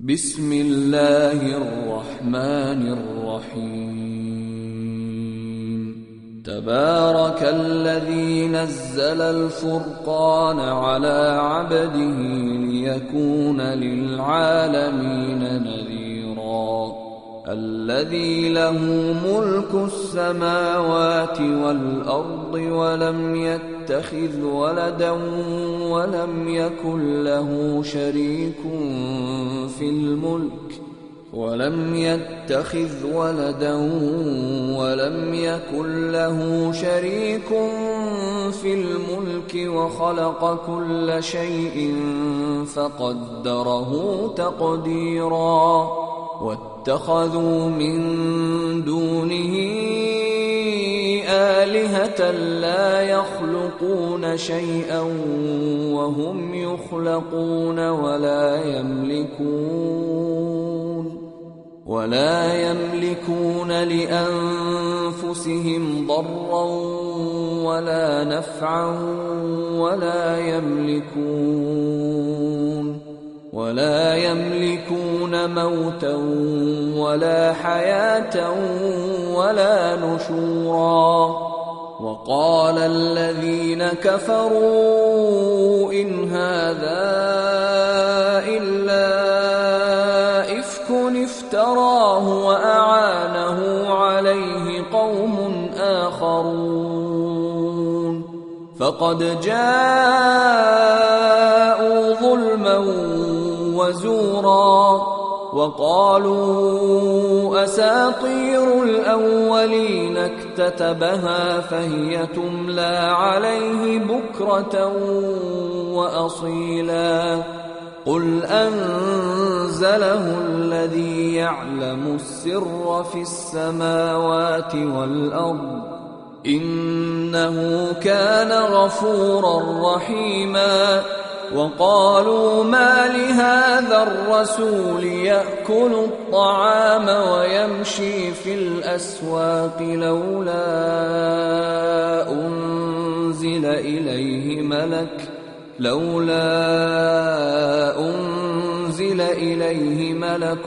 بسم الله الرحمن الرحيم تبارك الذي نزل الفرقان على عبده ليكون للعالمين نذيرا الذي له ملك السماوات والأرض ولم يتخذ ولدا ولم يكن له شريك في الملك وخلق كل شيء فقدره تقديرا واتخذوا من دونه آلهة لا يخلقون شيئا وهم يخلقون ولا يملكون لأنفسهم ضرا ولا نفعا ولا يملكون موتا ولا حياة ولا نشورا وقال الذين كفروا إن هذا إلا إفك افتراه وأعانه عليه قوم آخرون فقد جاءوا ظلما وزورا وقالوا أساطير الأولين اكتتبها فهي تملى عليه بكرة وأصيلا قل أنزله الذي يعلم السر في السماوات والأرض إنه كان غفورا رحيما وقالوا ما لهذا الرسول يأكل الطعام ويمشي في الأسواق لولا أنزل إليه ملك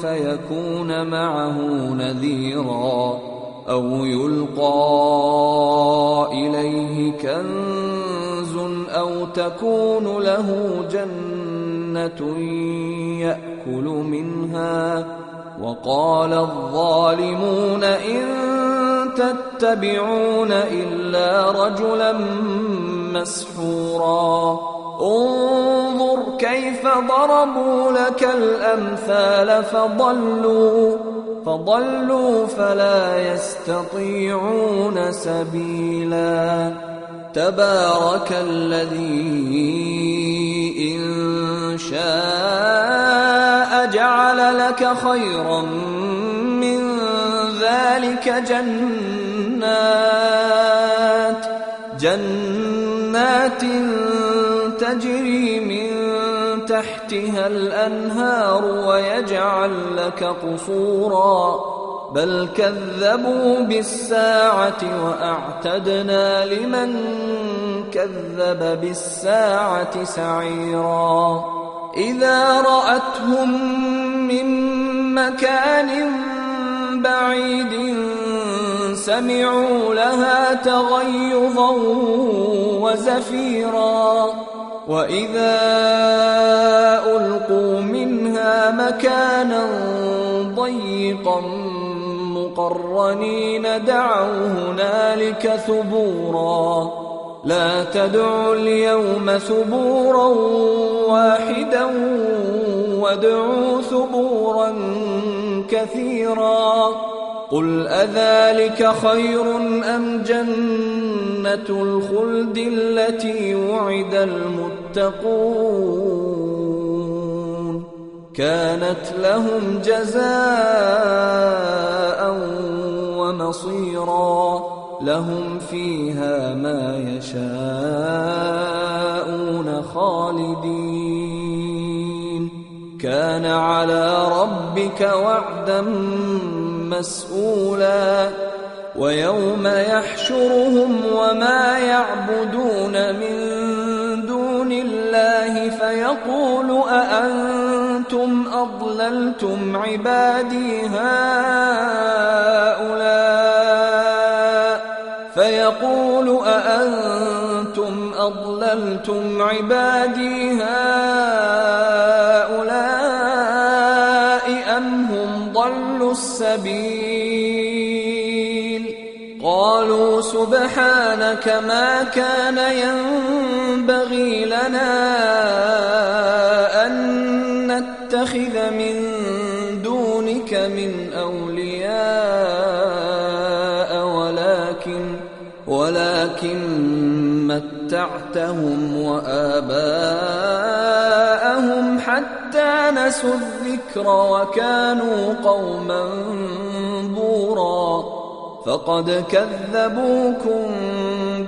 فيكون معه نذيرا أو يلقى إليه كنز أو تكون له جنة يأكل منها وقال الظالمون إن تتبعون إلا رجلا مسحورا انظر كيف ضربوا لك الأمثال فضلوا فلا يستطيعون سبيلا تبارك الذي إن شاء جعل لك خيرا من ذلك جنات تجري من تحتها الأنهار ويجعل لك قصورا بل كذبوا بالساعة وأعتدنا لمن كذب بالساعة سعيرا إذا رأتهم من مكان بعيد سمعوا لها تغيظا وزفيرا وإذا ألقوا منها مكانا ضيقا مقرنين دعوا هنالك ثبورا لا تدعوا اليوم ثبورا واحدا وادعوا ثبورا كثيرا قل أذلك خير أم جنة الخلد التي وعد المتقون كانت لهم جزاء ومصيرا لهم فيها ما يشاءون خالدين كان على ربك وعدا مسؤولا ويوم يحشرهم وما يعبدون من دون الله فيقول أأنتم أأنتم أضللتم عبادي هؤلاء فيقول أأنتم أضللتم عبادي هؤلاء أم هم ضلوا السبيل قالوا سبحانك ما كان ينبغي لنا أن نتخذ من دونك من أولياء ولكن متعتهم وآباءهم حتى نسوا الذكر وكانوا قوما بورا فقد كذبوكم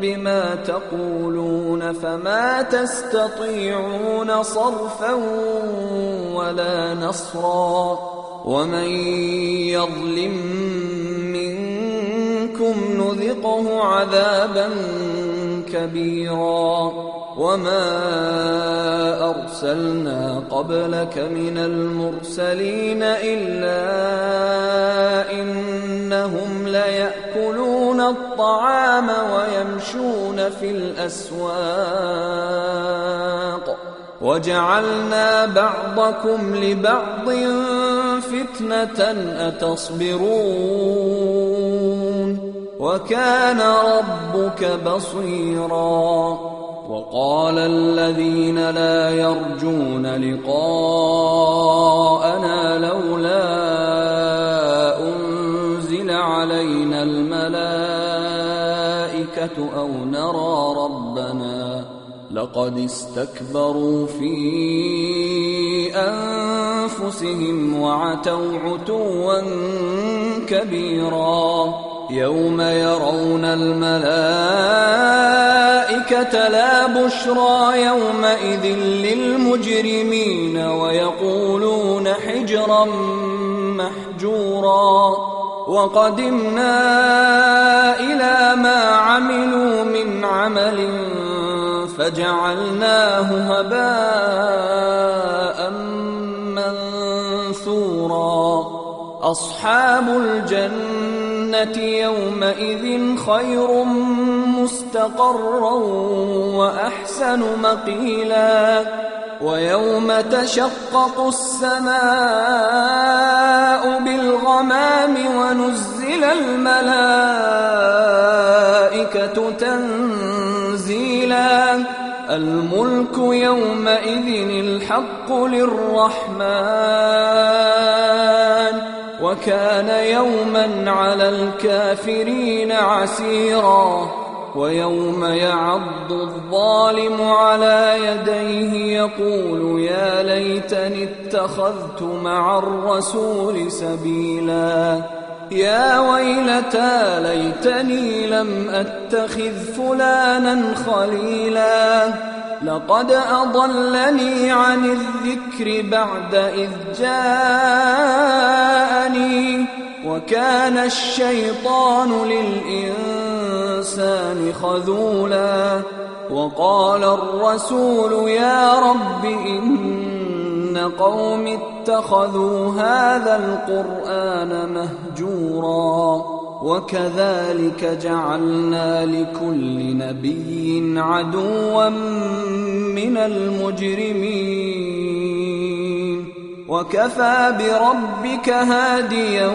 بما تقولون فما تستطيعون صرفا ولا نصرا ومن يظلم منكم نذقه عذابا كبيرا وما أرسلنا قبلك من المرسلين إلا إنهم ليأكلون الطعام ويمشون في الأسواق وجعلنا بعضكم لبعض فتنة أتصبرون وكان ربك بصيرا وقال الذين لا يرجون لقاءنا لولا أنزل علينا الملائكة أو نرى ربنا لقد استكبروا في أنفسهم وعتوا عتوا كبيرا يوم يرون الملائكة لا بشرى يومئذ للمجرمين ويقولون حجرا محجورا وقدمنا إلى ما عملوا من عمل فجعلناه هباء منثورا أصحاب الجنة يومئذ خير مستقرا وأحسن مقيلا ويوم تشقق السماء بالغمام ونزل الملائكة تنزيلا الملك يومئذ الحق للرحمن وكان يوما على الكافرين عسيرا ويوم يعض الظالم على يديه يقول يا ليتني اتخذت مع الرسول سبيلا يا ويلتى ليتني لم أتخذ فلانا خليلا لقد أضلني عن الذكر بعد إذ جاءني وكان الشيطان للإنسان خذولا وقال الرسول يا رب إن قوم اتخذوا هذا القرآن مهجورا وكذلك جعلنا لكل نبي عدوا من المجرمين وكفى بربك هاديا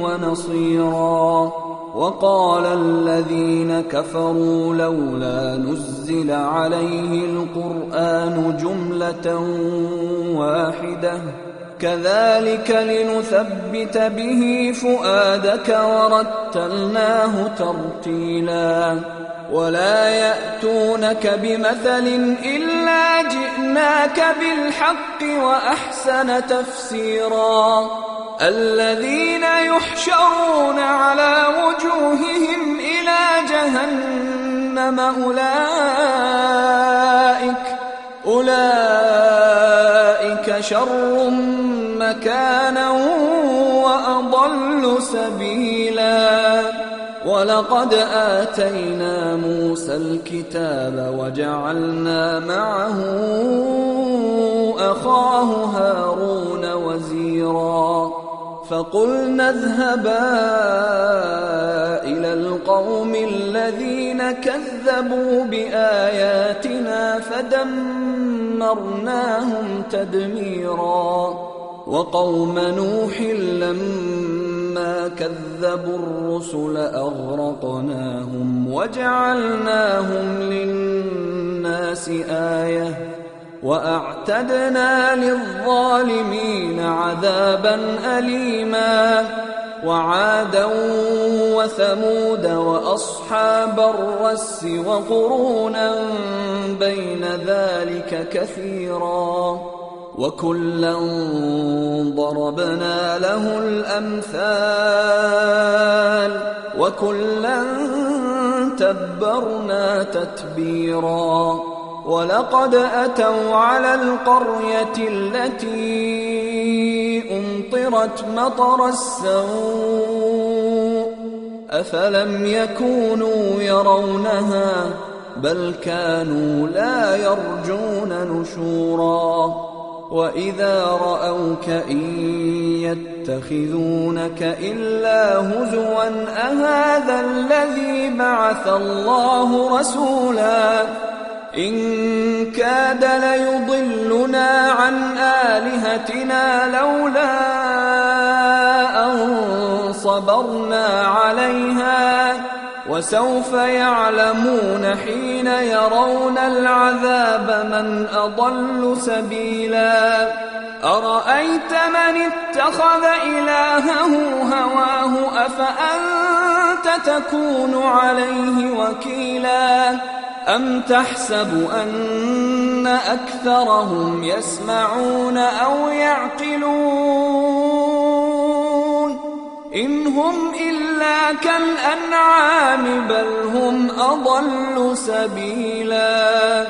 ونصيرا وقال الذين كفروا لولا نزل عليه القرآن جملة واحدة كذلك لنثبت به فؤادك ورتلناه ترتيلا ولا يأتونك بمثل إلا جئناك بالحق وأحسن تفسيرا الذين يحشرون على وجوههم إلى جهنم أولئك شر مكانا وأضل سبيلا ولقد آتينا موسى الكتاب وجعلنا معه أخاه هارون وزيرا فقلنا اذهبا إلى القوم الذين كذبوا بآياتنا فدمرناهم تدميرا وقوم نوح لما كذبوا الرسل أغرقناهم وجعلناهم للناس آية وأعتدنا للظالمين عذابا أليما وعادا وثمود وأصحاب الرس وقرونا بين ذلك كثيرا وكلا ضربنا له الأمثال وكلا تبرنا تتبيرا ولقد أتوا على القرية التي أمطرت مطر السوء أفلم يكونوا يرونها بل كانوا لا يرجون نشورا وإذا رأوك إن يتخذونك إلا هزوا أهذا الذي بعث الله رسولا إن كاد ليضلنا عن آلهتنا لولا أن صبرنا عليها وسوف يعلمون حين يرون العذاب من أضل سبيلا أرأيت من اتخذ إلهه هواه أفأنت تكون عليه وكيلا أم تحسب أن أكثرهم يسمعون أو يعقلون إن هم إلا كالأنعام بل هم أضل سبيلا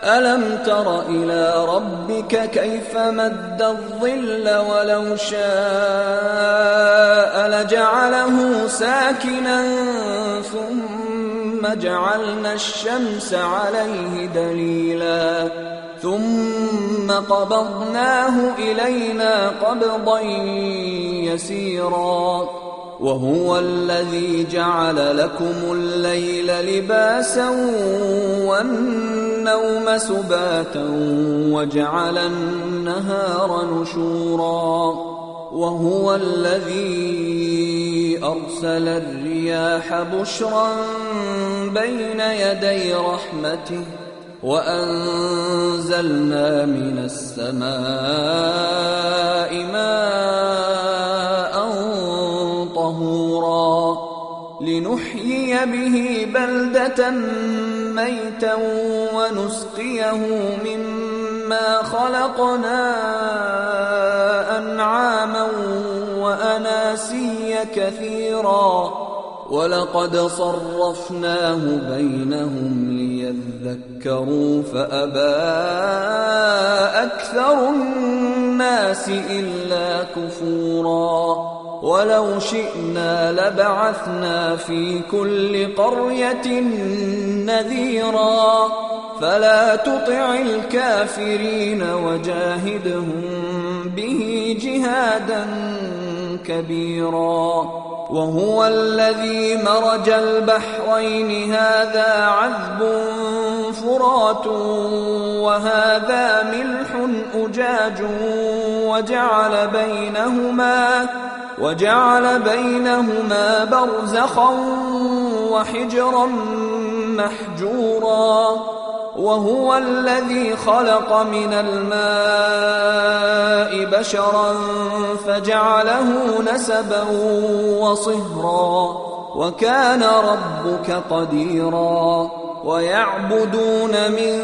ألم تر إلى ربك كيف مد الظل ولو شاء لجعله ساكنا ثم جعلنا الشمس عليه دليلا ثم قبضناه إلينا قبضا يسيرا وهو الذي جعل لكم الليل لباسا والنوم سباتا وجعل النهار نشورا وهو الذي أرسل الرياح بشرا بين يدي رحمته وأنزلنا من السماء ماء طهورا لنحيي به بلدة ميتا ونسقيه مما خلقنا أنعاما وأناسيا كثيرا ولقد صرفناه بينهم ليذكروا فأبى أكثر الناس إلا كفورا ولو شئنا لبعثنا في كل قرية نذيرا فلا تطع الكافرين وجاهدهم به جهادا كبيرا وهو الذي مرج البحرين هذا عذب فرات وهذا ملح أجاج وجعل بينهما برزخا وحجرا محجورا وهو الذي خلق من الماء بشرا فجعله نسبا وصهرا وكان ربك قديرا ويعبدون من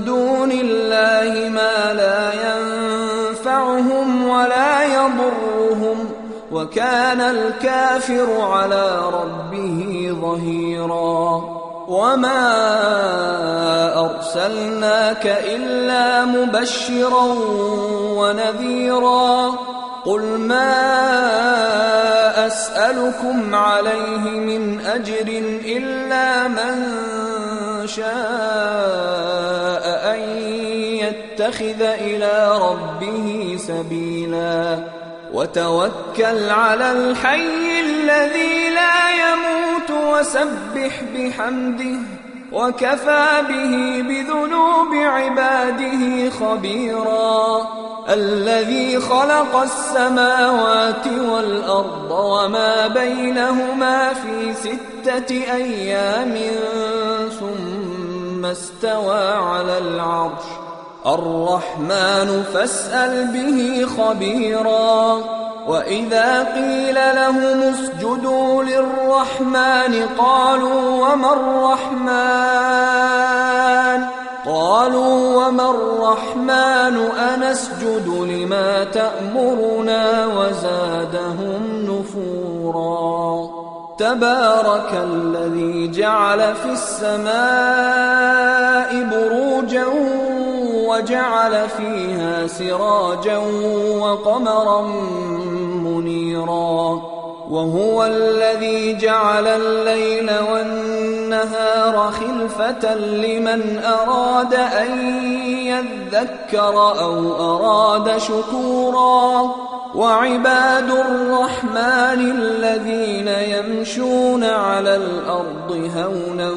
دون الله ما لا ينفعهم ولا يضرهم وكان الكافر على ربه ظهيرا وما أرسلناك إلا مبشرا ونذيرا قل ما أسألكم عليه من أجر إلا من شاء أن يتخذ إلى ربه سبيلا وتوكل على الحي الذي لا يموت وسبح بحمده وكفى به بذنوب عباده خبيرا الذي خلق السماوات والأرض وما بينهما في 6 أيام ثم استوى على العرش الرحمن فاسأل به خبيرا وإذا قيل لهم اسجدوا للرحمن قالوا وما الرحمن أنسجد لما تأمرنا وزادهم نفورا تبارك الذي جعل في السماء بروجا وجعل فيها سراجا وقمرا منيرا وهو الذي جعل الليل والنهار خلفة لمن أراد أن يذكر أو أراد شكورا وعباد الرحمن الذين يمشون على الأرض هونا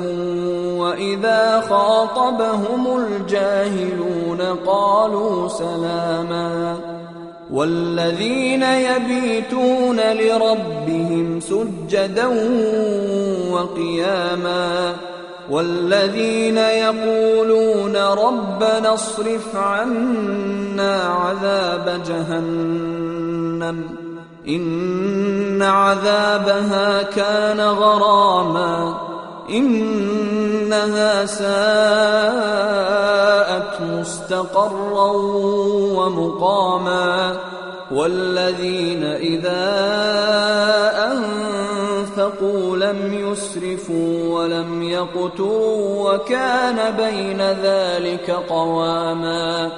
وإذا خاطبهم الجاهلون قالوا سلاما والذين يبيتون لربهم سجدا وقياما والذين يقولون ربنا اصرف عنا عذاب جهنم إن عذابها كان غراما إنها ساءت مستقرا ومقاما والذين إذا أنفقوا لم يسرفوا ولم يقتروا وكان بين ذلك قواما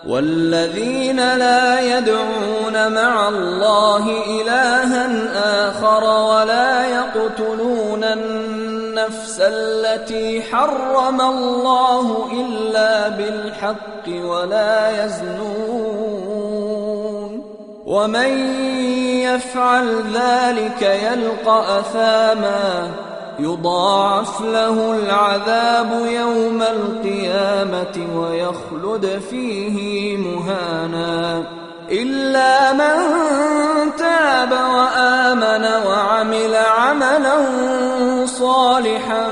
والذين لا يدعون مع الله إلها آخر ولا يقتلون النفس التي حرم الله إلا بالحق ولا يزنون ومن يفعل ذلك يلقى أثاما يضاعف له العذاب يوم القيامة ويخلد فيه مهانا إلا من تاب وآمن وعمل عملا صالحا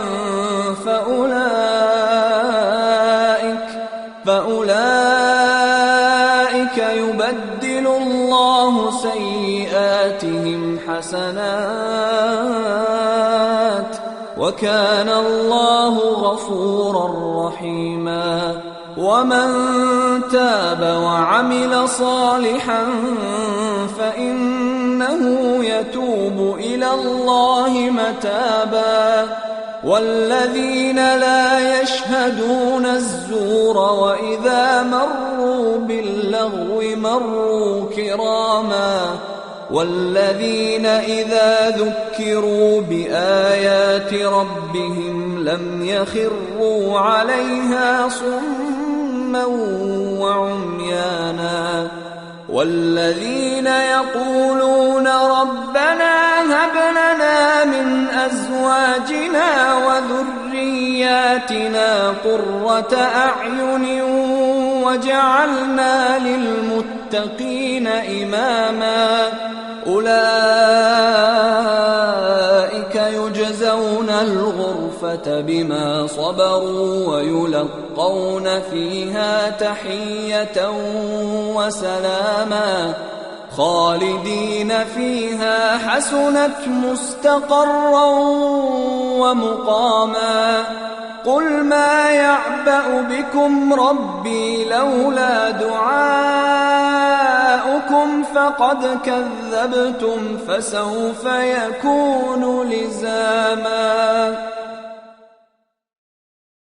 فأولئك يبدل الله سيئاتهم حسنات وكان الله غفورا رحيما ومن تاب وعمل صالحا فإنه يتوب إلى الله متابا والذين لا يشهدون الزور وإذا مروا باللغو مروا كراما والذين إذا ذكروا بآيات ربهم لم يخروا عليها صما وعميانا والذين يقولون ربنا هب لنا من أزواجنا وذرياتنا قرة أعين وجعلنا للمتقين إماما أولئك يجزون الغرفة بما صبروا ويلقون فيها تحية وسلاما خالدين فيها حسنت مستقرا ومقاما قل ما يعبأ بكم ربي لولا دعاؤكم فقد كذبتم فسوف يكون لزاما